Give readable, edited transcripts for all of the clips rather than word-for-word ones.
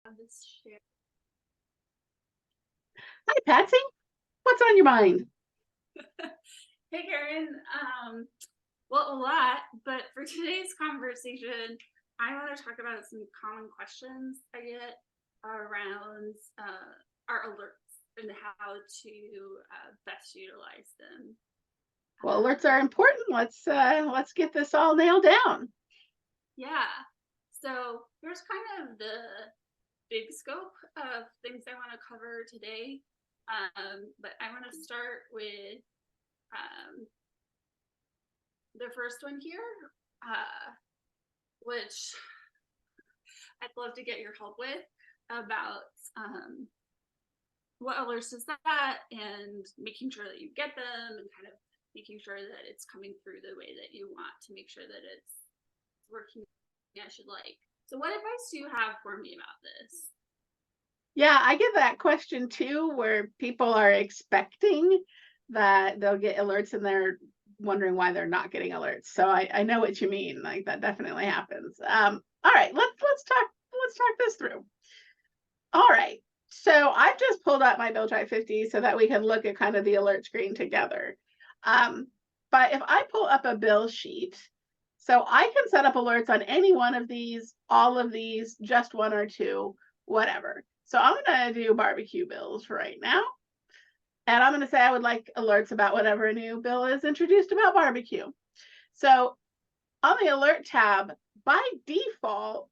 This share. Hi, Patsy. What's on your mind? Hey, Karen. Well, a lot, but for today's conversation, I want to talk about some common questions I get around our alerts and how to best utilize them. Well, alerts are important. Let's get this all nailed down. Yeah. So here's kind of the big scope of things I want to cover today. But I want to start with the first one here, which I'd love to get your help with about what alerts is that and making sure that you get them and kind of making sure that it's coming through the way that you want to make sure that it's working as you'd like. So what advice do you have for me about this? Yeah, I get that question too, where people are expecting that they'll get alerts and they're wondering why they're not getting alerts. So I know what you mean. Like that definitely happens. All right, let's talk this through. All right. So I've just pulled up my BuildTribe 50 so that we can look at kind of the alert screen together. But if I pull up a bill sheet, so I can set up alerts on any one of these, all of these, just one or two, whatever. So I'm going to do barbecue bills right now. And I'm going to say I would like alerts about whatever a new bill is introduced about barbecue. So on the alert tab, by default,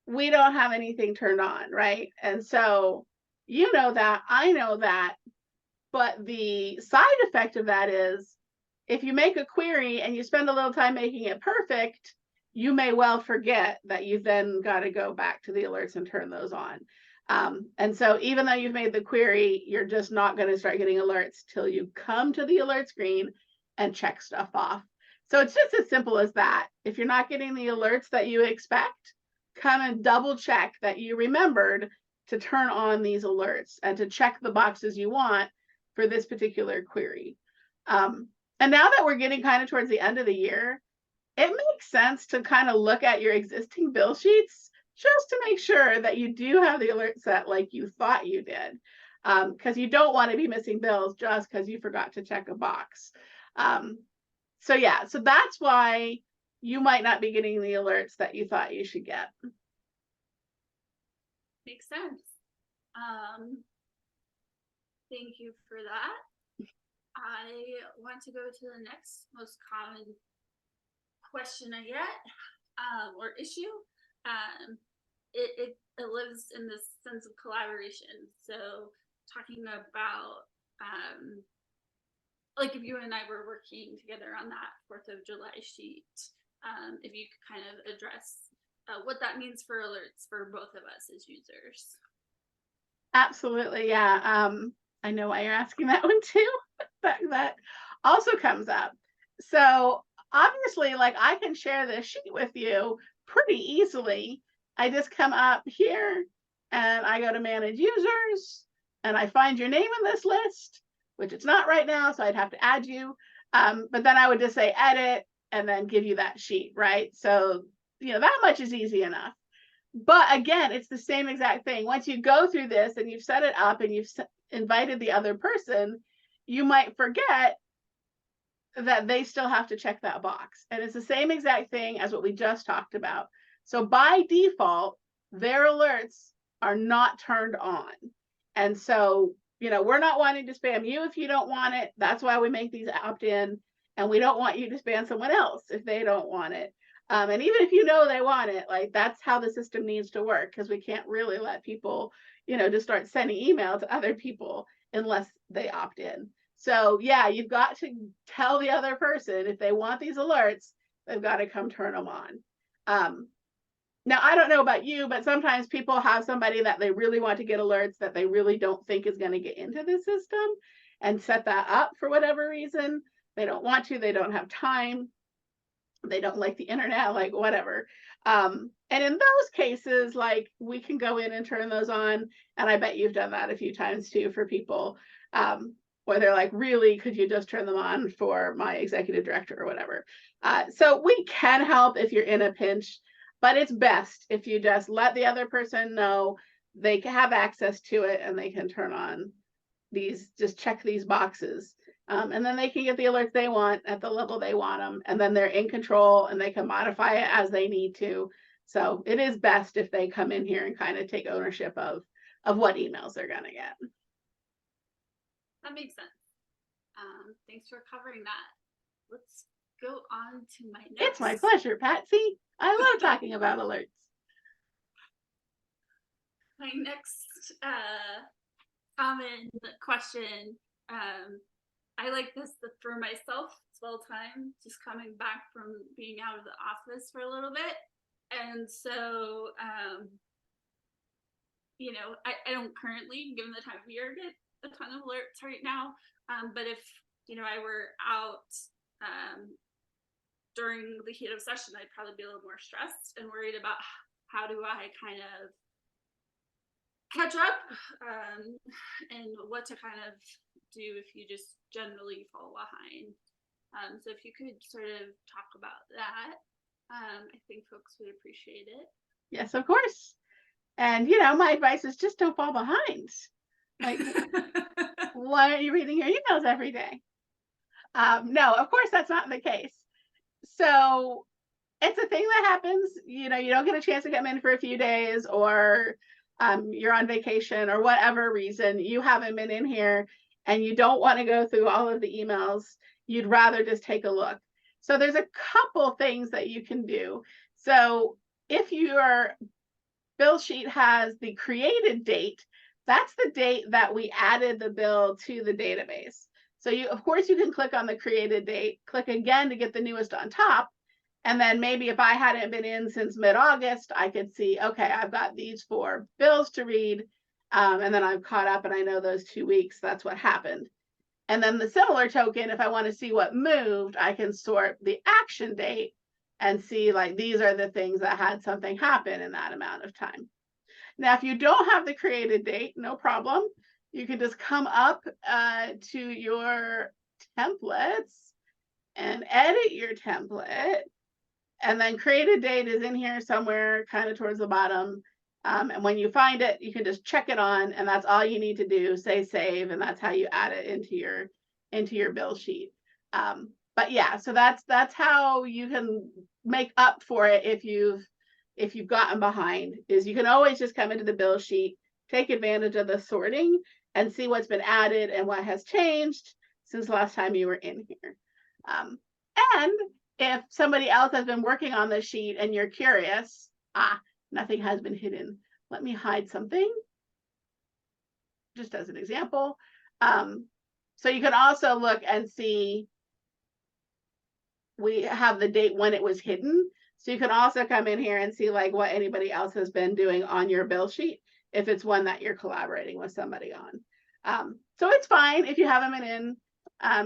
we don't have anything turned on, right? And so you know that, I know that, but the side effect of that is if you make a query and you spend a little time making it perfect, you may well forget that you've then got to go back to the alerts and turn those on. And so even though you've made the query, you're just not going to start getting alerts till you come to the alert screen and check stuff off. So it's just as simple as that. If you're not getting the alerts that you expect, come and double check that you remembered to turn on these alerts and to check the boxes you want for this particular query. And now that we're getting kind of towards the end of the year, it makes sense to kind of look at your existing bill sheets just to make sure that you do have the alert set like you thought you did. Because you don't want to be missing bills just because you forgot to check a box. So yeah, so that's why you might not be getting the alerts that you thought you should get. Makes sense. Thank you for that. I want to go to the next most common question I get or issue. It lives in this sense of collaboration. So talking about like if you and I were working together on that 4th of July sheet, if you could kind of address what that means for alerts for both of us as users. Absolutely, yeah. I know why you're asking that one too. that also comes up. So obviously, like I can share this sheet with you pretty easily. I just come up here and I go to manage users and I find your name in this list, which it's not right now, so I'd have to add you. But then I would just say edit and then give you that sheet, right? So, that much is easy enough. But again, it's the same exact thing. Once you go through this and you've set it up and you've invited the other person, you might forget that they still have to check that box. And it's the same exact thing as what we just talked about. So by default, their alerts are not turned on. And so, we're not wanting to spam you if you don't want it. That's why we make these opt-in. And we don't want you to spam someone else if they don't want it. And even if they want it, like that's how the system needs to work, because we can't really let people, just start sending email to other people unless they opt in. So yeah, you've got to tell the other person if they want these alerts, they've got to come turn them on. Now, I don't know about you, but sometimes people have somebody that they really want to get alerts that they really don't think is going to get into the system and set that up for whatever reason. They don't want to, they don't have time, they don't like the internet, like whatever. And in those cases, like we can go in and turn those on. And I bet you've done that a few times too for people. Where they're like, really, could you just turn them on for my executive director or whatever? So we can help if you're in a pinch. But it's best if you just let the other person know they can have access to it and they can turn on these, just check these boxes. And then they can get the alerts they want at the level they want them. And then they're in control and they can modify it as they need to. So it is best if they come in here and kind of take ownership of what emails they're going to get. That makes sense. Thanks for covering that. Let's go on to my next. It's my pleasure, Patsy. I love talking about alerts. My next common question. I like this for myself as well time, just coming back from being out of the office for a little bit. And so, you know, I don't currently, given the time of year, get a ton of alerts right now. But if, you know, I were out during the heat of session, I'd probably be a little more stressed and worried about how do I kind of catch up and what to kind of do if you just generally fall behind. So if you could sort of talk about that, I think folks would appreciate it. Yes, of course. And, you know, my advice is just don't fall behind. Like, why aren't you reading your emails every day? No, of course, that's not the case. So it's a thing that happens. You know, you don't get a chance to come in for a few days, or you're on vacation, or whatever reason you haven't been in here and you don't want to go through all of the emails. You'd rather just take a look. So there's a couple things that you can do. So if your bill sheet has the created date, that's the date that we added the bill to the database. So you, of course, you can click on the created date, click again to get the newest on top. And then maybe if I hadn't been in since mid-August, I could see, okay, I've got these 4 bills to read. And then I'm caught up and I know those 2 weeks, that's what happened. And then the similar token, if I want to see what moved, I can sort the action date and see, like, these are the things that had something happen in that amount of time. Now, if you don't have the created date, no problem. You can just come up to your templates and edit your template. And then created date is in here somewhere, kind of towards the bottom. And when you find it, you can just check it on, and that's all you need to do. Say save, and that's how you add it into your bill sheet. But yeah, so that's how you can make up for it if you've gotten behind. Is you can always just come into the bill sheet, take advantage of the sorting, and see what's been added and what has changed since last time you were in here. And if somebody else has been working on this sheet and you're curious, nothing has been hidden. Let me hide something, just as an example. So you can also look and see, we have the date when it was hidden. So you can also come in here and see, like, what anybody else has been doing on your bill sheet, if it's one that you're collaborating with somebody on. So it's fine if you haven't been in.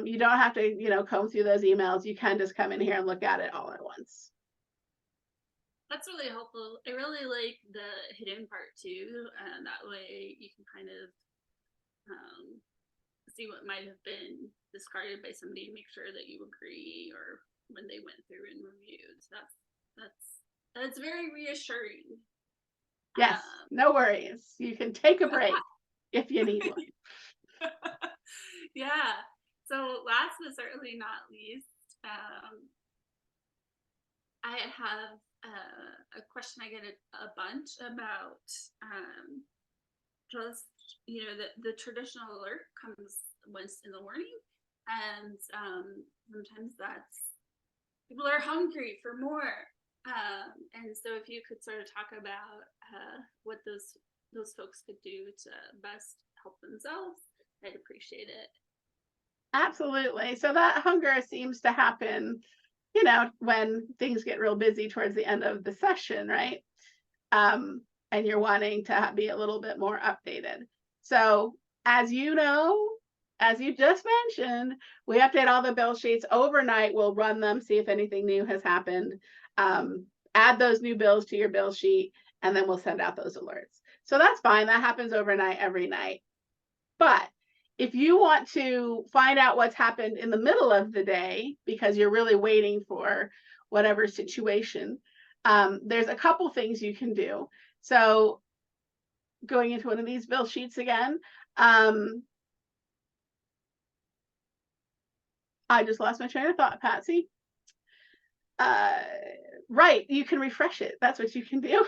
You don't have to, you know, comb through those emails. You can just come in here and look at it all at once. That's really helpful. I really like the hidden part too. And that way you can kind of see what might have been discarded by somebody and make sure that you agree, or when they went through and reviewed. So that's very reassuring. Yes, no worries. You can take a break if you need one. Yeah. So last but certainly not least, I have a question I get a bunch about just, you know, the traditional alert comes once in the morning, and sometimes that's, people are hungry for more. And so if you could sort of talk about what those folks could do to best help themselves, I'd appreciate it. Absolutely. So that hunger seems to happen, you know, when things get real busy towards the end of the session, right? And you're wanting to be a little bit more updated. So as you know, as you just mentioned, we update all the bill sheets overnight. We'll run them, see if anything new has happened, add those new bills to your bill sheet, and then we'll send out those alerts. So that's fine. That happens overnight every night. But if you want to find out what's happened in the middle of the day, because you're really waiting for whatever situation, there's a couple things you can do. So going into one of these bill sheets again, I just lost my train of thought, Patsy. Right, you can refresh it. That's what you can do.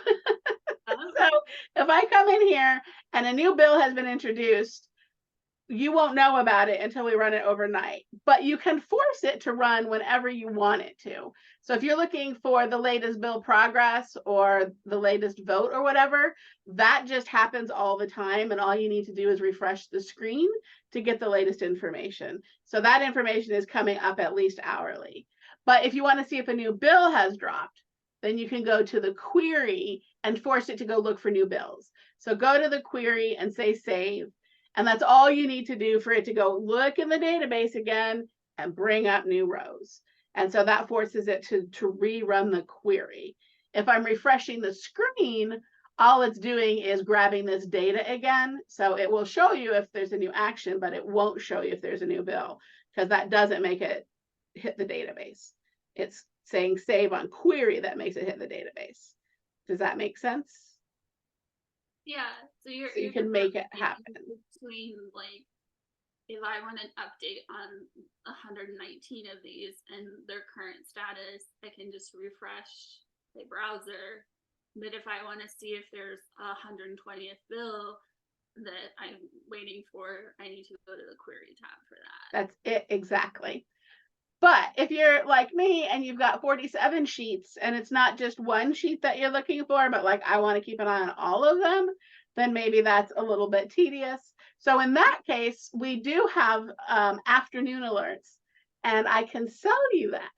So if I come in here and a new bill has been introduced, you won't know about it until we run it overnight, but you can force it to run whenever you want it to. So if you're looking for the latest bill progress or the latest vote or whatever, that just happens all the time. And all you need to do is refresh the screen to get the latest information. So that information is coming up at least hourly. But if you want to see if a new bill has dropped, then you can go to the query and force it to go look for new bills. So go to the query and say save. And that's all you need to do for it to go look in the database again and bring up new rows. And so that forces it to rerun the query. If I'm refreshing the screen, all it's doing is grabbing this data again. So it will show you if there's a new action, but it won't show you if there's a new bill, because that doesn't make it hit the database. It's saying save on query that makes it hit the database. Does that make sense? Yeah, so you can make it happen. Between, like, if I want an update on 119 of these and their current status, I can just refresh the browser. But if I want to see if there's a 120th bill that I'm waiting for, I need to go to the query tab for that. That's it, exactly. But if you're like me and you've got 47 sheets and it's not just one sheet that you're looking for, but like I want to keep an eye on all of them, then maybe that's a little bit tedious. So in that case, we do have afternoon alerts, and I can sell you that.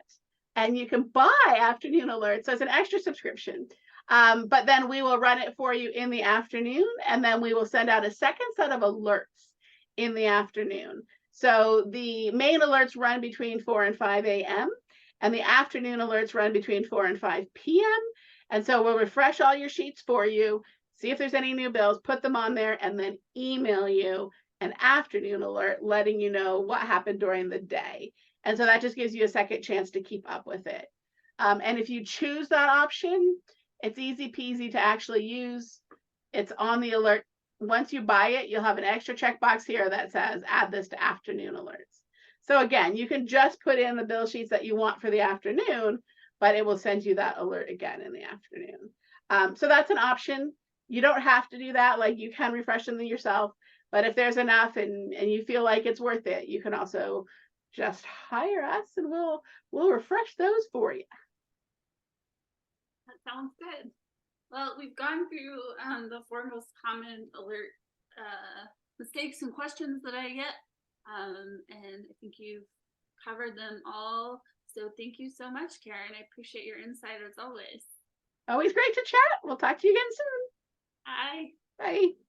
And you can buy afternoon alerts. So it's an extra subscription. But then we will run it for you in the afternoon, and then we will send out a second set of alerts in the afternoon. So the main alerts run between 4 and 5 a.m. and the afternoon alerts run between 4 and 5 p.m. And so we'll refresh all your sheets for you, see if there's any new bills, put them on there, and then email you an afternoon alert letting you know what happened during the day. And so that just gives you a second chance to keep up with it. And if you choose that option, it's easy peasy to actually use. It's on the alert. Once you buy it, you'll have an extra checkbox here that says add this to afternoon alerts. So again, you can just put in the bill sheets that you want for the afternoon, but it will send you that alert again in the afternoon. So that's an option. You don't have to do that. Like, you can refresh them yourself, but if there's enough and you feel like it's worth it, you can also just hire us and we'll refresh those for you. That sounds good. Well, we've gone through the four most common alert mistakes and questions that I get, and I think you've covered them all. So thank you so much, Karen. I appreciate your insight as always. Always great to chat. We'll talk to you again soon. Bye. Bye.